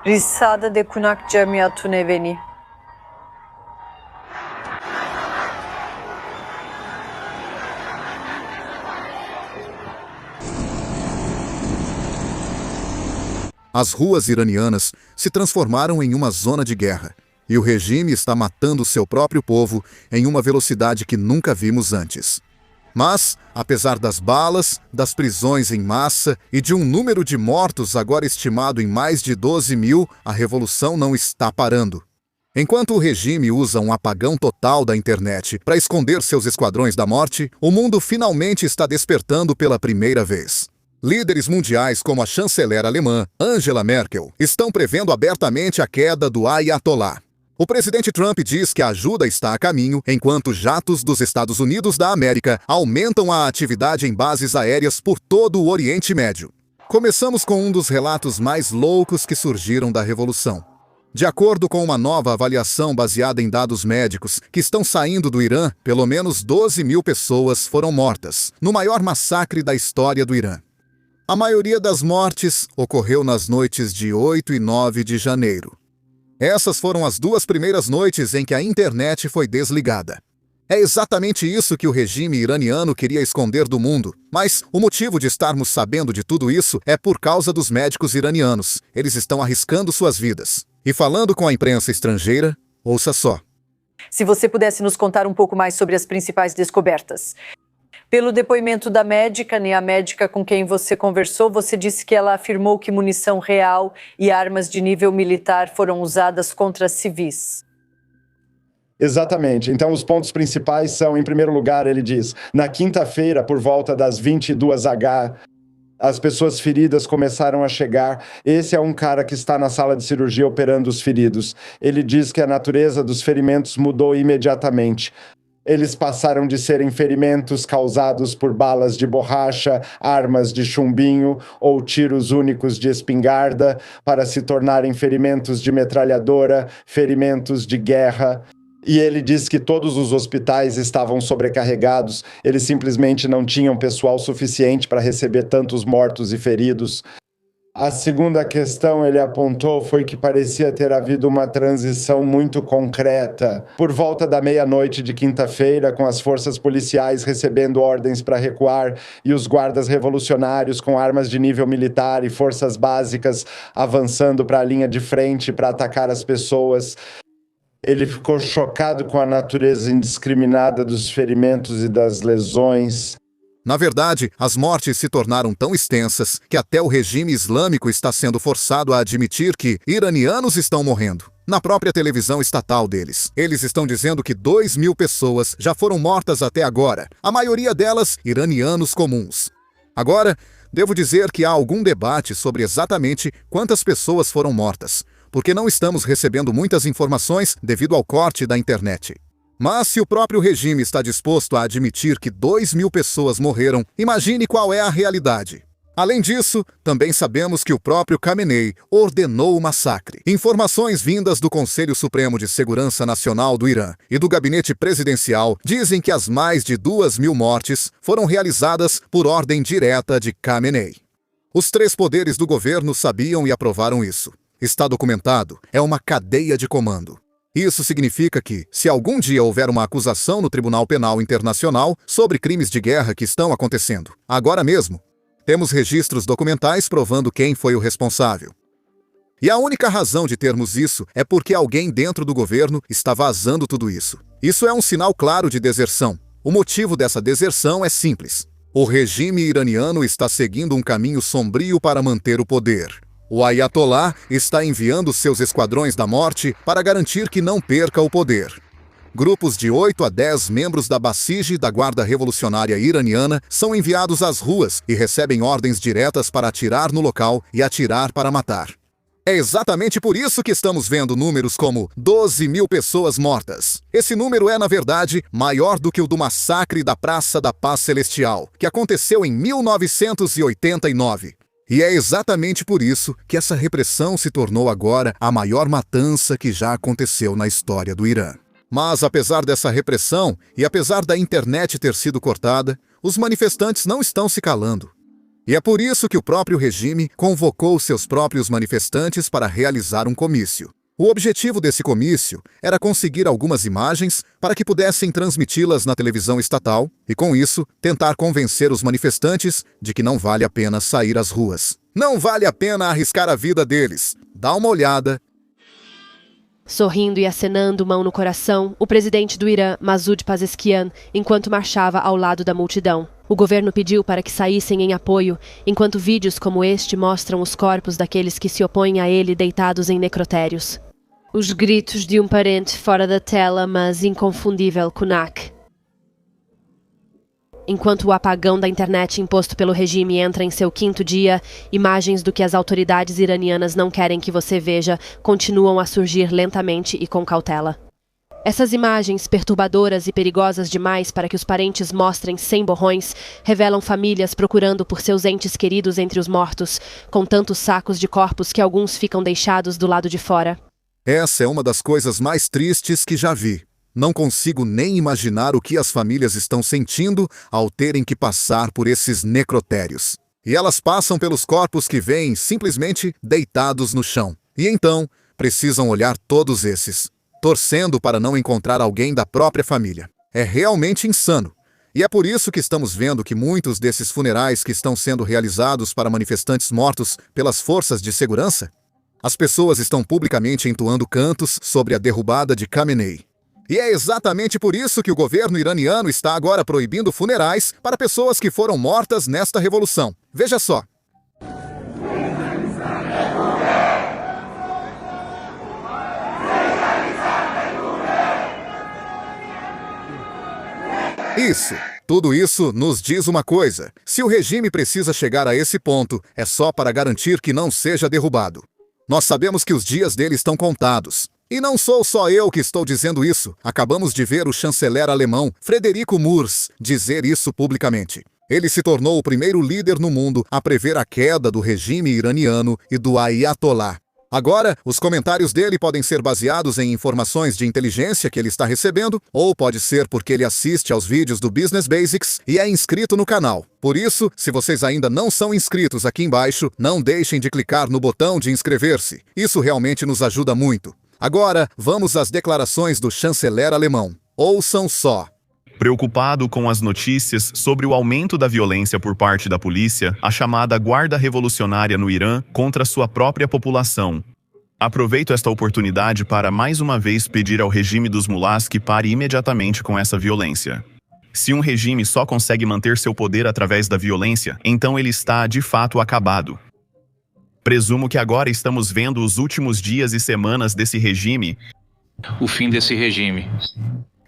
Risada de Kunak Cemiyatun Eveni. As ruas iranianas se transformaram em uma zona de guerra, e o regime está matando seu próprio povo em uma velocidade que nunca vimos antes. Mas, apesar das balas, das prisões em massa e de um número de mortos agora estimado em mais de 12 mil, a revolução não está parando. Enquanto o regime usa um apagão total da internet para esconder seus esquadrões da morte, o mundo finalmente está despertando pela primeira vez. Líderes mundiais como a chanceler alemã Angela Merkel estão prevendo abertamente a queda do Ayatollah. O presidente Trump diz que a ajuda está a caminho, enquanto jatos dos Estados Unidos da América aumentam a atividade em bases aéreas por todo o Oriente Médio. Começamos com um dos relatos mais loucos que surgiram da Revolução. De acordo com uma nova avaliação baseada em dados médicos que estão saindo do Irã, pelo menos 12 mil pessoas foram mortas, no maior massacre da história do Irã. A maioria das mortes ocorreu nas noites de 8 e 9 de janeiro. Essas foram as duas primeiras noites em que a internet foi desligada. É exatamente isso que o regime iraniano queria esconder do mundo, mas o motivo de estarmos sabendo de tudo isso é por causa dos médicos iranianos. Eles estão arriscando suas vidas. E falando com a imprensa estrangeira, ouça só. Se você pudesse nos contar um pouco mais sobre as principais descobertas. Pelo depoimento da médica, a médica com quem você conversou, você disse que ela afirmou que munição real e armas de nível militar foram usadas contra civis. Exatamente. Então, os pontos principais são, em primeiro lugar, ele diz, na quinta-feira, por volta das 22h, as pessoas feridas começaram a chegar. Esse é um cara que está na sala de cirurgia operando os feridos. Ele diz que a natureza dos ferimentos mudou imediatamente. Eles passaram de serem ferimentos causados por balas de borracha, armas de chumbinho ou tiros únicos de espingarda para se tornarem ferimentos de metralhadora, ferimentos de guerra. E ele diz que todos os hospitais estavam sobrecarregados, eles simplesmente não tinham pessoal suficiente para receber tantos mortos e feridos. A segunda questão ele apontou foi que parecia ter havido uma transição muito concreta. Por volta da meia-noite de quinta-feira, com as forças policiais recebendo ordens para recuar e os guardas revolucionários com armas de nível militar e forças básicas avançando para a linha de frente para atacar as pessoas. Ele ficou chocado com a natureza indiscriminada dos ferimentos e das lesões. Na verdade, as mortes se tornaram tão extensas que até o regime islâmico está sendo forçado a admitir que iranianos estão morrendo. Na própria televisão estatal deles. Eles estão dizendo que 2 mil pessoas já foram mortas até agora, a maioria delas iranianos comuns. Agora, devo dizer que há algum debate sobre exatamente quantas pessoas foram mortas, porque não estamos recebendo muitas informações devido ao corte da internet. Mas se o próprio regime está disposto a admitir que 2 mil pessoas morreram, imagine qual é a realidade. Além disso, também sabemos que o próprio Khamenei ordenou o massacre. Informações vindas do Conselho Supremo de Segurança Nacional do Irã e do Gabinete Presidencial dizem que as mais de 2 mil mortes foram realizadas por ordem direta de Khamenei. Os 3 poderes do governo sabiam e aprovaram isso. Está documentado, é uma cadeia de comando. Isso significa que, se algum dia houver uma acusação no Tribunal Penal Internacional sobre crimes de guerra que estão acontecendo, agora mesmo, temos registros documentais provando quem foi o responsável. E a única razão de termos isso é porque alguém dentro do governo está vazando tudo isso. Isso é um sinal claro de deserção. O motivo dessa deserção é simples. O regime iraniano está seguindo um caminho sombrio para manter o poder. O Ayatollah está enviando seus esquadrões da morte para garantir que não perca o poder. Grupos de 8 a 10 membros da Basij da Guarda Revolucionária Iraniana são enviados às ruas e recebem ordens diretas para atirar no local e atirar para matar. É exatamente por isso que estamos vendo números como 12 mil pessoas mortas. Esse número é, na verdade, maior do que o do massacre da Praça da Paz Celestial, que aconteceu em 1989. E é exatamente por isso que essa repressão se tornou agora a maior matança que já aconteceu na história do Irã. Mas apesar dessa repressão e apesar da internet ter sido cortada, os manifestantes não estão se calando. E é por isso que o próprio regime convocou seus próprios manifestantes para realizar um comício. O objetivo desse comício era conseguir algumas imagens para que pudessem transmiti-las na televisão estatal e, com isso, tentar convencer os manifestantes de que não vale a pena sair às ruas. Não vale a pena arriscar a vida deles. Dá uma olhada. Sorrindo e acenando mão no coração, o presidente do Irã, Masoud Pezeshkian, enquanto marchava ao lado da multidão. O governo pediu para que saíssem em apoio, enquanto vídeos como este mostram os corpos daqueles que se opõem a ele deitados em necrotérios. Os gritos de um parente fora da tela, mas inconfundível Kunak. Enquanto o apagão da internet imposto pelo regime entra em seu 5º dia, imagens do que as autoridades iranianas não querem que você veja continuam a surgir lentamente e com cautela. Essas imagens, perturbadoras e perigosas demais para que os parentes mostrem sem borrões, revelam famílias procurando por seus entes queridos entre os mortos, com tantos sacos de corpos que alguns ficam deixados do lado de fora. Essa é uma das coisas mais tristes que já vi. Não consigo nem imaginar o que as famílias estão sentindo ao terem que passar por esses necrotérios. E elas passam pelos corpos que vêm simplesmente deitados no chão. E então, precisam olhar todos esses, torcendo para não encontrar alguém da própria família. É realmente insano. E é por isso que estamos vendo que muitos desses funerais que estão sendo realizados para manifestantes mortos pelas forças de segurança, as pessoas estão publicamente entoando cantos sobre a derrubada de Khamenei. E é exatamente por isso que o governo iraniano está agora proibindo funerais para pessoas que foram mortas nesta revolução. Veja só. Tudo isso nos diz uma coisa: se o regime precisa chegar a esse ponto, é só para garantir que não seja derrubado. Nós sabemos que os dias dele estão contados. E não sou só eu que estou dizendo isso. Acabamos de ver o chanceler alemão, Friedrich Merz, dizer isso publicamente. Ele se tornou o primeiro líder no mundo a prever a queda do regime iraniano e do Ayatollah. Agora, os comentários dele podem ser baseados em informações de inteligência que ele está recebendo, ou pode ser porque ele assiste aos vídeos do Business Basics e é inscrito no canal. Por isso, se vocês ainda não são inscritos aqui embaixo, não deixem de clicar no botão de inscrever-se. Isso realmente nos ajuda muito. Agora, vamos às declarações do chanceler alemão. Ouçam só. Preocupado com as notícias sobre o aumento da violência por parte da polícia, a chamada Guarda Revolucionária no Irã contra sua própria população. Aproveito esta oportunidade para mais uma vez pedir ao regime dos mulás que pare imediatamente com essa violência. Se um regime só consegue manter seu poder através da violência, então ele está, de fato, acabado. Presumo que agora estamos vendo os últimos dias e semanas desse regime. O fim desse regime.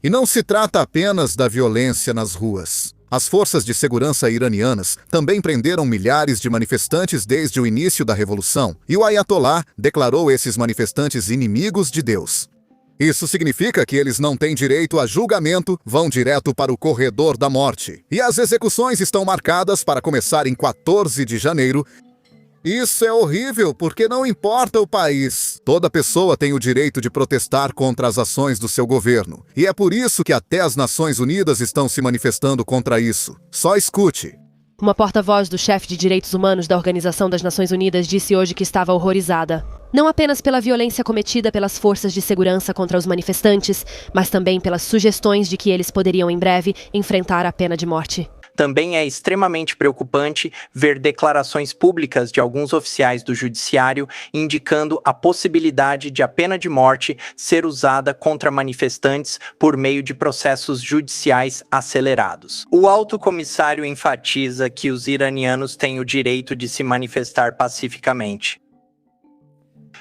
E não se trata apenas da violência nas ruas. As forças de segurança iranianas também prenderam milhares de manifestantes desde o início da revolução, e o Ayatollah declarou esses manifestantes inimigos de Deus. Isso significa que eles não têm direito a julgamento, vão direto para o corredor da morte. E as execuções estão marcadas para começar em 14 de janeiro. Isso é horrível, porque não importa o país. Toda pessoa tem o direito de protestar contra as ações do seu governo. E é por isso que até as Nações Unidas estão se manifestando contra isso. Só escute. Uma porta-voz do chefe de direitos humanos da Organização das Nações Unidas disse hoje que estava horrorizada. Não apenas pela violência cometida pelas forças de segurança contra os manifestantes, mas também pelas sugestões de que eles poderiam em breve enfrentar a pena de morte. Também é extremamente preocupante ver declarações públicas de alguns oficiais do judiciário indicando a possibilidade de a pena de morte ser usada contra manifestantes por meio de processos judiciais acelerados. O alto comissário enfatiza que os iranianos têm o direito de se manifestar pacificamente.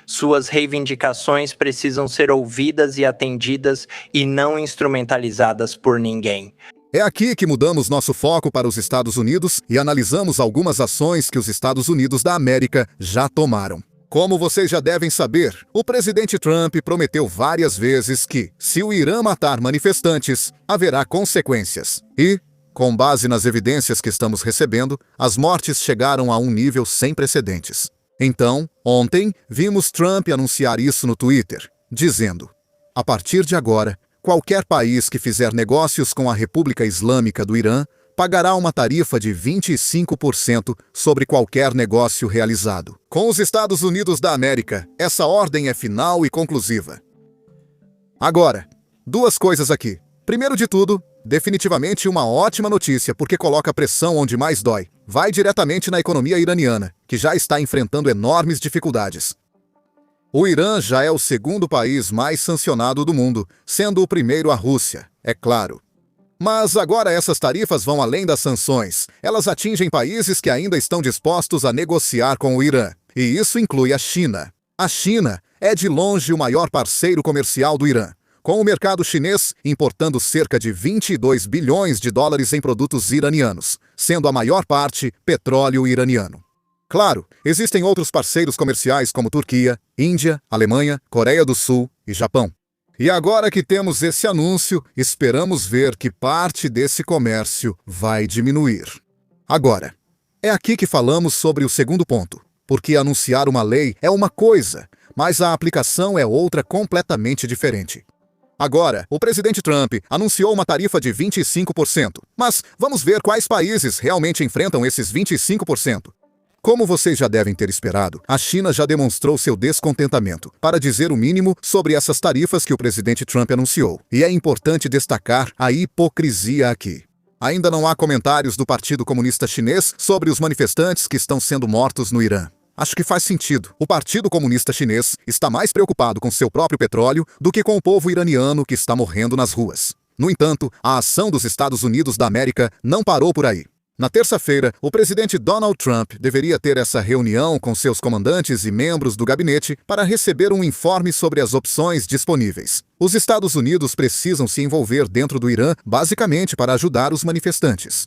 Suas reivindicações precisam ser ouvidas e atendidas e não instrumentalizadas por ninguém. É aqui que mudamos nosso foco para os Estados Unidos e analisamos algumas ações que os Estados Unidos da América já tomaram. Como vocês já devem saber, o presidente Trump prometeu várias vezes que, se o Irã matar manifestantes, haverá consequências. E, com base nas evidências que estamos recebendo, as mortes chegaram a um nível sem precedentes. Então, ontem, vimos Trump anunciar isso no Twitter, dizendo: a partir de agora, qualquer país que fizer negócios com a República Islâmica do Irã pagará uma tarifa de 25% sobre qualquer negócio realizado. Com os Estados Unidos da América, essa ordem é final e conclusiva. Agora, duas coisas aqui. Primeiro de tudo, definitivamente uma ótima notícia porque coloca pressão onde mais dói. Vai diretamente na economia iraniana, que já está enfrentando enormes dificuldades. O Irã já é o segundo país mais sancionado do mundo, sendo o primeiro a Rússia, é claro. Mas agora essas tarifas vão além das sanções. Elas atingem países que ainda estão dispostos a negociar com o Irã. E isso inclui a China. A China é de longe o maior parceiro comercial do Irã, com o mercado chinês importando cerca de 22 bilhões de dólares em produtos iranianos, sendo a maior parte petróleo iraniano. Claro, existem outros parceiros comerciais como Turquia, Índia, Alemanha, Coreia do Sul e Japão. E agora que temos esse anúncio, esperamos ver que parte desse comércio vai diminuir. Agora, é aqui que falamos sobre o segundo ponto, porque anunciar uma lei é uma coisa, mas a aplicação é outra completamente diferente. Agora, o presidente Trump anunciou uma tarifa de 25%, mas vamos ver quais países realmente enfrentam esses 25%. Como vocês já devem ter esperado, a China já demonstrou seu descontentamento, para dizer o mínimo, sobre essas tarifas que o presidente Trump anunciou. E é importante destacar a hipocrisia aqui. Ainda não há comentários do Partido Comunista Chinês sobre os manifestantes que estão sendo mortos no Irã. Acho que faz sentido. O Partido Comunista Chinês está mais preocupado com seu próprio petróleo do que com o povo iraniano que está morrendo nas ruas. No entanto, a ação dos Estados Unidos da América não parou por aí. Na terça-feira, o presidente Donald Trump deveria ter essa reunião com seus comandantes e membros do gabinete para receber um informe sobre as opções disponíveis. Os Estados Unidos precisam se envolver dentro do Irã, basicamente para ajudar os manifestantes.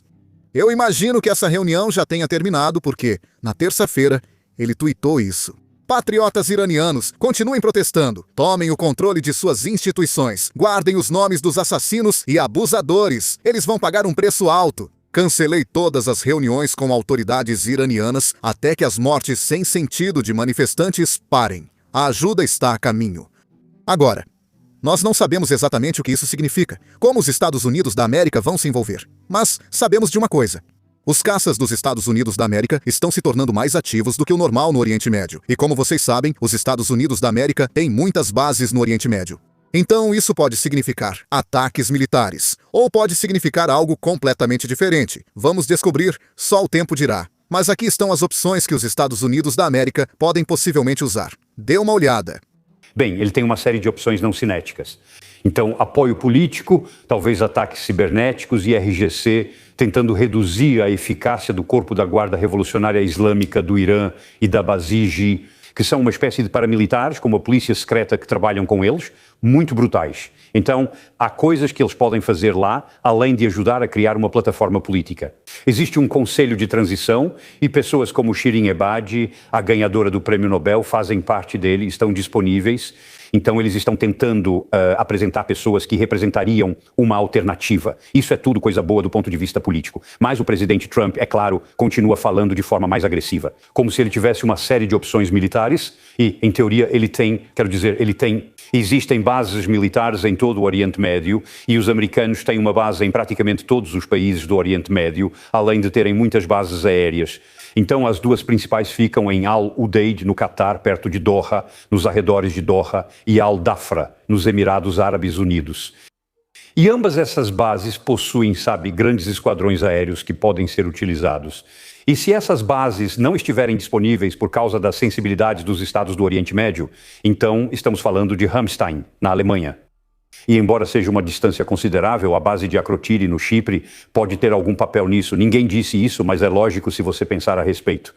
Eu imagino que essa reunião já tenha terminado porque, na terça-feira, ele tuitou isso. Patriotas iranianos, continuem protestando, tomem o controle de suas instituições, guardem os nomes dos assassinos e abusadores, eles vão pagar um preço alto. Cancelei todas as reuniões com autoridades iranianas até que as mortes sem sentido de manifestantes parem. A ajuda está a caminho. Agora, nós não sabemos exatamente o que isso significa, como os Estados Unidos da América vão se envolver. Mas sabemos de uma coisa. Os caças dos Estados Unidos da América estão se tornando mais ativos do que o normal no Oriente Médio. E como vocês sabem, os Estados Unidos da América têm muitas bases no Oriente Médio. Então isso pode significar ataques militares, ou pode significar algo completamente diferente. Vamos descobrir, só o tempo dirá. Mas aqui estão as opções que os Estados Unidos da América podem possivelmente usar. Dê uma olhada. Bem, ele tem uma série de opções não cinéticas. Então, apoio político, talvez ataques cibernéticos e RGC, tentando reduzir a eficácia do corpo da Guarda Revolucionária Islâmica do Irã e da Basij, que são uma espécie de paramilitares, como a polícia secreta que trabalham com eles, muito brutais. Então, há coisas que eles podem fazer lá, além de ajudar a criar uma plataforma política. Existe um conselho de transição e pessoas como Shirin Ebadi, a ganhadora do Prêmio Nobel, fazem parte dele, estão disponíveis. Então, eles estão tentando apresentar pessoas que representariam uma alternativa. Isso é tudo coisa boa do ponto de vista político. Mas o presidente Trump, é claro, continua falando de forma mais agressiva. Como se ele tivesse uma série de opções militares e, em teoria, existem bases militares em todo o Oriente Médio e os americanos têm uma base em praticamente todos os países do Oriente Médio, além de terem muitas bases aéreas. Então, as duas principais ficam em Al-Udeid, no Catar, perto de Doha, nos arredores de Doha, e Al-Dhafra, nos Emirados Árabes Unidos. E ambas essas bases possuem, grandes esquadrões aéreos que podem ser utilizados. E se essas bases não estiverem disponíveis por causa das sensibilidades dos estados do Oriente Médio, então estamos falando de Ramstein, na Alemanha. E embora seja uma distância considerável, a base de Akrotiri, no Chipre, pode ter algum papel nisso. Ninguém disse isso, mas é lógico se você pensar a respeito.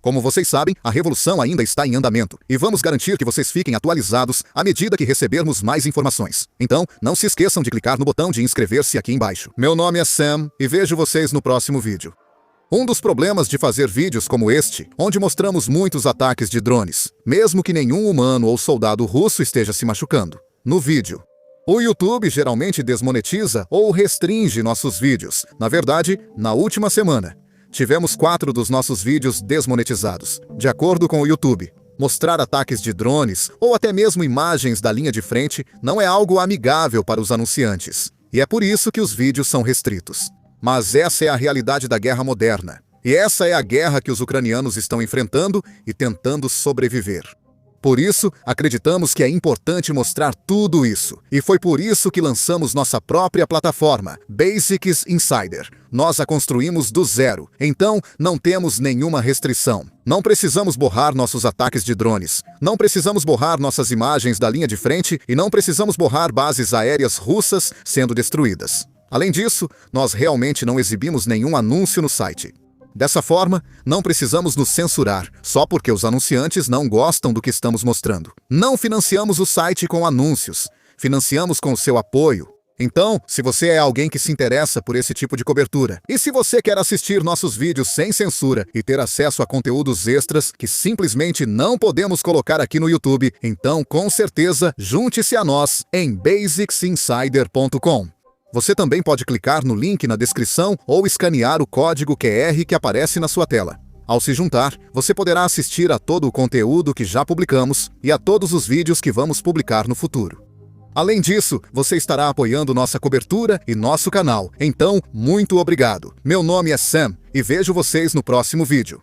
Como vocês sabem, a revolução ainda está em andamento, e vamos garantir que vocês fiquem atualizados à medida que recebermos mais informações. Então, não se esqueçam de clicar no botão de inscrever-se aqui embaixo. Meu nome é Sam, e vejo vocês no próximo vídeo. Um dos problemas de fazer vídeos como este, onde mostramos muitos ataques de drones, mesmo que nenhum humano ou soldado russo esteja se machucando, no vídeo. O YouTube geralmente desmonetiza ou restringe nossos vídeos. Na verdade, na última semana, tivemos 4 dos nossos vídeos desmonetizados. De acordo com o YouTube, mostrar ataques de drones ou até mesmo imagens da linha de frente não é algo amigável para os anunciantes. E é por isso que os vídeos são restritos. Mas essa é a realidade da guerra moderna. E essa é a guerra que os ucranianos estão enfrentando e tentando sobreviver. Por isso, acreditamos que é importante mostrar tudo isso. E foi por isso que lançamos nossa própria plataforma, Basics Insider. Nós a construímos do zero, então não temos nenhuma restrição. Não precisamos borrar nossos ataques de drones, não precisamos borrar nossas imagens da linha de frente e não precisamos borrar bases aéreas russas sendo destruídas. Além disso, nós realmente não exibimos nenhum anúncio no site. Dessa forma, não precisamos nos censurar, só porque os anunciantes não gostam do que estamos mostrando. Não financiamos o site com anúncios, financiamos com o seu apoio. Então, se você é alguém que se interessa por esse tipo de cobertura, e se você quer assistir nossos vídeos sem censura e ter acesso a conteúdos extras que simplesmente não podemos colocar aqui no YouTube, então, com certeza, junte-se a nós em basicsinsider.com. Você também pode clicar no link na descrição ou escanear o código QR que aparece na sua tela. Ao se juntar, você poderá assistir a todo o conteúdo que já publicamos e a todos os vídeos que vamos publicar no futuro. Além disso, você estará apoiando nossa cobertura e nosso canal. Então, muito obrigado. Meu nome é Sam e vejo vocês no próximo vídeo.